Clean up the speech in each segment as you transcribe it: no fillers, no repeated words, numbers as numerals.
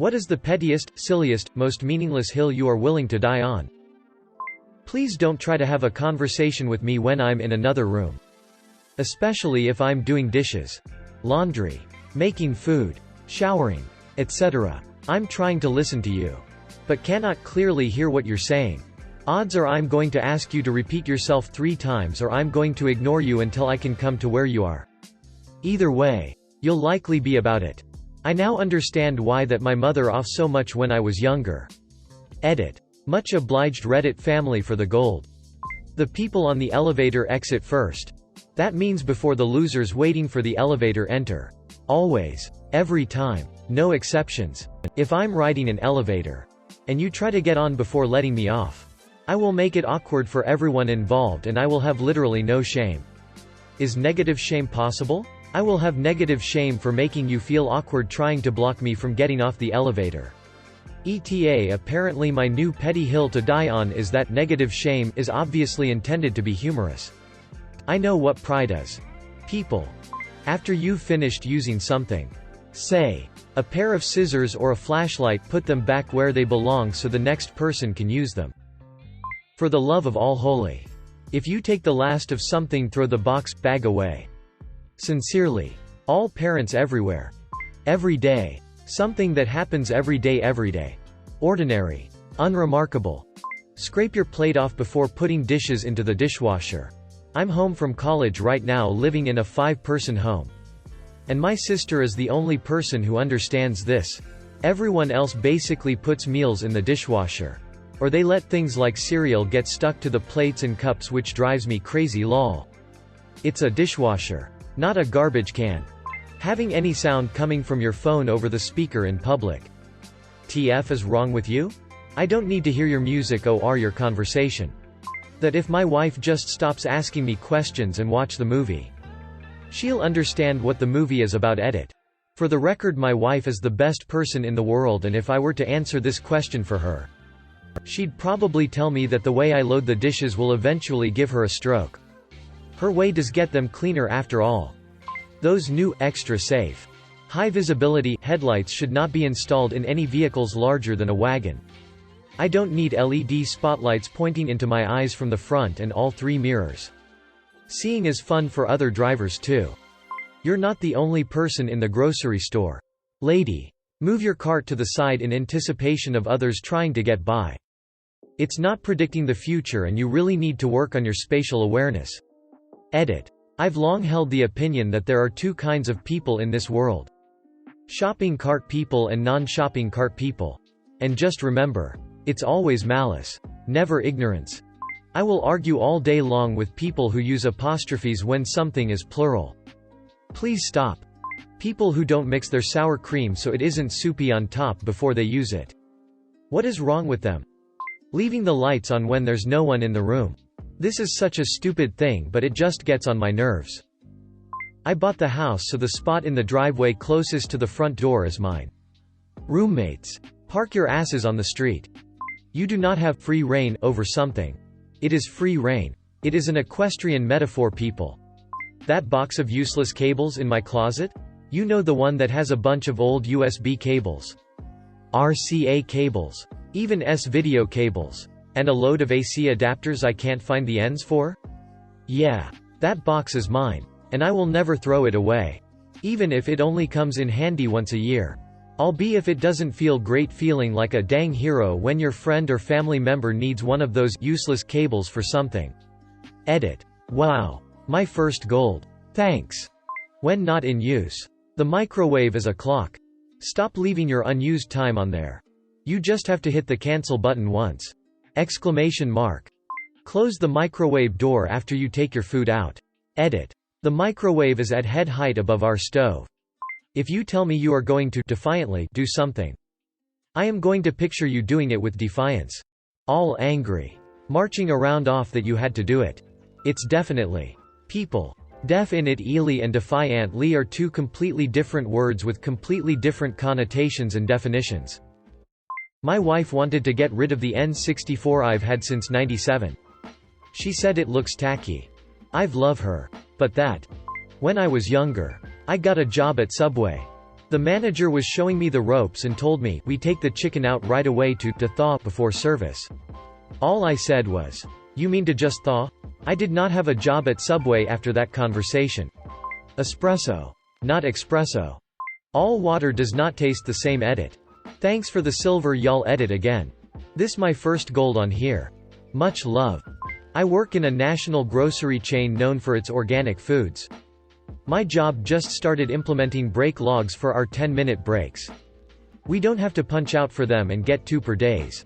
What is the pettiest, silliest, most meaningless hill you are willing to die on? Please don't try to have a conversation with me when I'm in another room. Especially if I'm doing dishes, laundry, making food, showering, etc. I'm trying to listen to you, but cannot clearly hear what you're saying. Odds are I'm going to ask you to repeat yourself 3 times, or I'm going to ignore you until I can come to where you are. Either way, you'll likely be about it. I now understand why that my mother off so much when I was younger. Edit. Much obliged Reddit family for the gold. The people on the elevator exit first. That means before the losers waiting for the elevator enter. Always. Every time. No exceptions. If I'm riding an elevator, and you try to get on before letting me off, I will make it awkward for everyone involved and I will have literally no shame. Is negative shame possible? I will have negative shame for making you feel awkward trying to block me from getting off the elevator. ETA apparently my new petty hill to die on is that negative shame is obviously intended to be humorous. I know what pride is. People. After you've finished using something, say, a pair of scissors or a flashlight, put them back where they belong so the next person can use them. For the love of all holy. If you take the last of something, throw the box bag away. Sincerely. All parents everywhere. Every day. Something that happens every day. Ordinary. Unremarkable. Scrape your plate off before putting dishes into the dishwasher. I'm home from college right now, living in a 5-person home. And my sister is the only person who understands this. Everyone else basically puts meals in the dishwasher. Or they let things like cereal get stuck to the plates and cups, which drives me crazy lol. It's a dishwasher, not a garbage can. Having any sound coming from your phone over the speaker in public. TF is wrong with you? I don't need to hear your music or your conversation. That if my wife just stops asking me questions and watch the movie, she'll understand what the movie is about. Edit. For the record, my wife is the best person in the world, and if I were to answer this question for her, she'd probably tell me that the way I load the dishes will eventually give her a stroke. Her way does get them cleaner after all. Those new, extra safe, high visibility headlights should not be installed in any vehicles larger than a wagon. I don't need LED spotlights pointing into my eyes from the front and all 3 mirrors. Seeing is fun for other drivers too. You're not the only person in the grocery store. Lady. Move your cart to the side in anticipation of others trying to get by. It's not predicting the future, and you really need to work on your spatial awareness. Edit. I've long held the opinion that there are 2 kinds of people in this world. Shopping cart people and non-shopping cart people. And just remember, it's always malice, never ignorance. I will argue all day long with people who use apostrophes when something is plural. Please stop. People who don't mix their sour cream so it isn't soupy on top before they use it. What is wrong with them? Leaving the lights on when there's no one in the room. This is such a stupid thing, but it just gets on my nerves. I bought the house so the spot in the driveway closest to the front door is mine. Roommates. Park your asses on the street. You do not have free reign over something. It is free reign. It is an equestrian metaphor, people. That box of useless cables in my closet? You know, the one that has a bunch of old USB cables. RCA cables. Even S-video cables. And a load of AC adapters I can't find the ends for? Yeah. That box is mine. And I will never throw it away. Even if it only comes in handy once a year. Albeit if it doesn't feel great feeling like a dang hero when your friend or family member needs one of those useless cables for something. Edit. Wow. My first gold. Thanks. When not in use. The microwave is a clock. Stop leaving your unused time on there. You just have to hit the cancel button once. Exclamation mark. Close the microwave door after you take your food out. Edit. The microwave is at head height above our stove. If you tell me you are going to defiantly do something, I am going to picture you doing it with defiance. All angry. Marching around off that you had to do it. It's definitely. People. Definitely and defiantly are 2 completely different words with completely different connotations and definitions. My wife wanted to get rid of the N64 I've had since '97. She said it looks tacky. I've love her. But that. When I was younger, I got a job at Subway. The manager was showing me the ropes and told me, "We take the chicken out right away to thaw before service." All I said was, "You mean to just thaw?" I did not have a job at Subway after that conversation. Espresso. Not espresso. All water does not taste the same. Edit. Thanks for the silver, y'all. Edit again. This my first gold on here. Much love. I work in a national grocery chain known for its organic foods. My job just started implementing break logs for our 10-minute breaks. We don't have to punch out for them and get 2 per days.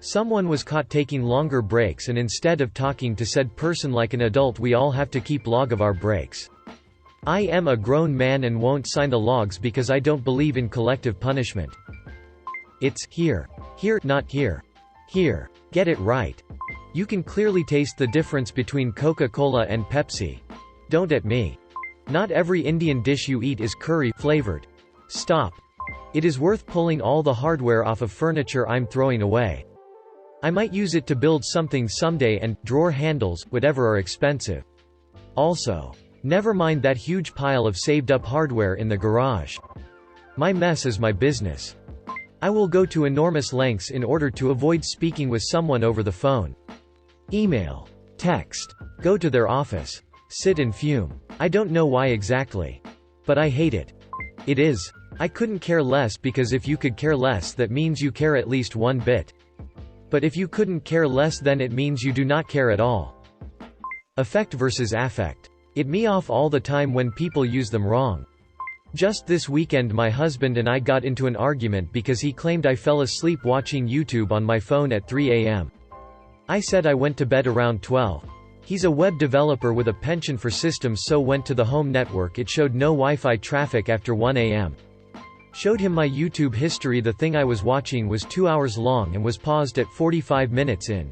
Someone was caught taking longer breaks, and instead of talking to said person like an adult, we all have to keep log of our breaks. I am a grown man and won't sign the logs because I don't believe in collective punishment. It's here. Here, not here. Here. Get it right. You can clearly taste the difference between Coca-Cola and Pepsi. Don't at me. Not every Indian dish you eat is curry flavored. Stop. It is worth pulling all the hardware off of furniture I'm throwing away. I might use it to build something someday, and drawer handles, whatever, are expensive. Also, never mind that huge pile of saved up hardware in the garage. My mess is my business. I will go to enormous lengths in order to avoid speaking with someone over the phone. Email. Text. Go to their office. Sit and fume. I don't know why exactly. But I hate it. It is. I couldn't care less, because if you could care less, that means you care at least 1 bit. But if you couldn't care less, then it means you do not care at all. Affect versus affect. It me off all the time when people use them wrong. Just this weekend my husband and I got into an argument because he claimed I fell asleep watching YouTube on my phone at 3 a.m. I said I went to bed around 12. He's a web developer with a penchant for systems, so went to the home network. It showed no Wi-Fi traffic after 1 a.m. Showed him my YouTube history. The thing I was watching was 2 hours long and was paused at 45 minutes in.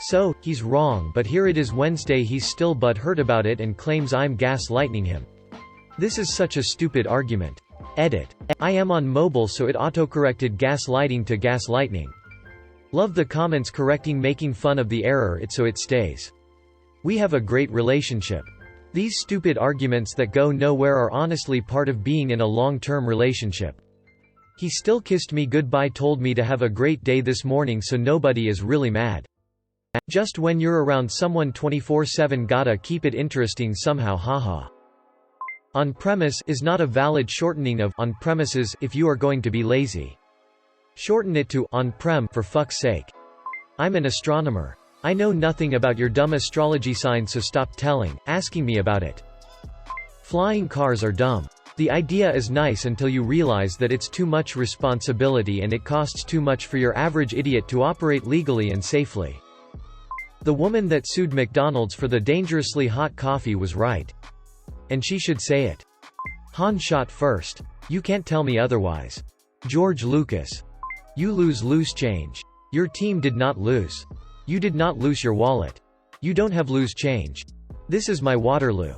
So, he's wrong, but here it is Wednesday, he's still butthurt about it and claims I'm gaslighting him. This is such a stupid argument. Edit. I am on mobile, so it autocorrected gaslighting to gaslightning. Love the comments correcting, making fun of the error, so it stays. We have a great relationship. These stupid arguments that go nowhere are honestly part of being in a long-term relationship. He still kissed me goodbye, told me to have a great day this morning, so nobody is really mad. Just when you're around someone 24/7, gotta keep it interesting somehow, haha. On-premise is not a valid shortening of on-premises if you are going to be lazy. Shorten it to on-prem for fuck's sake. I'm an astronomer. I know nothing about your dumb astrology signs, so stop asking me about it. Flying cars are dumb. The idea is nice until you realize that it's too much responsibility and it costs too much for your average idiot to operate legally and safely. The woman that sued McDonald's for the dangerously hot coffee was right. And she should say it. Han shot first. You can't tell me otherwise. George Lucas. You lose loose change. Your team did not lose. You did not lose your wallet. You don't have loose change. This is my Waterloo.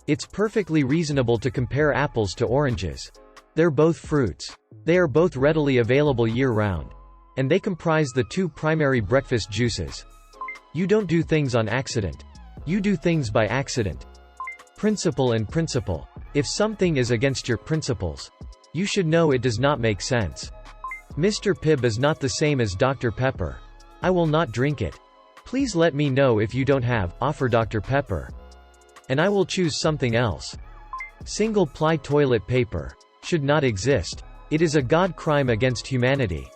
It's perfectly reasonable to compare apples to oranges. They're both fruits. They are both readily available year-round. And they comprise the 2 primary breakfast juices. You don't do things on accident. You do things by accident. Principle and principle. If something is against your principles, you should know it does not make sense. Mr. Pibb is not the same as Dr. Pepper. I will not drink it. Please let me know if you don't have, offer Dr. Pepper. And I will choose something else. Single-ply toilet paper. Should not exist. It is a god crime against humanity.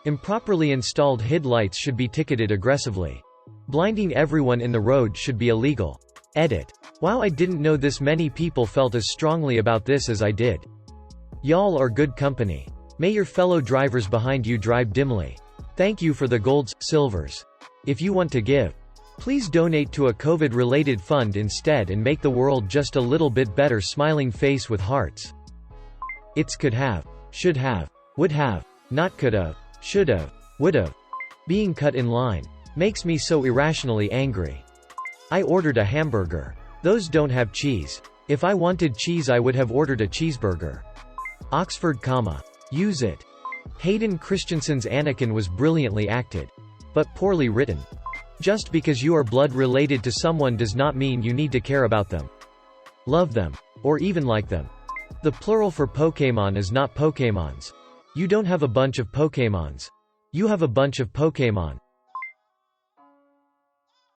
Improperly installed headlights should be ticketed aggressively. Blinding everyone in the road should be illegal. Edit. Wow, I didn't know this many people felt as strongly about this as I did. Y'all are good company. May your fellow drivers behind you drive dimly. Thank you for the golds, silvers. If you want to give, please donate to a COVID-related fund instead and make the world just a little bit better. Smiling face with hearts. It's could have, should have, would have, not could have, should have, would have. Being cut in line makes me so irrationally angry. I ordered a hamburger. Those don't have cheese. If I wanted cheese, I would have ordered a cheeseburger. Oxford, use it. Hayden Christensen's Anakin was brilliantly acted, but poorly written. Just because you are blood related to someone does not mean you need to care about them, love them, or even like them. The plural for Pokémon is not Pokémons. You don't have a bunch of Pokémons. You have a bunch of Pokémon.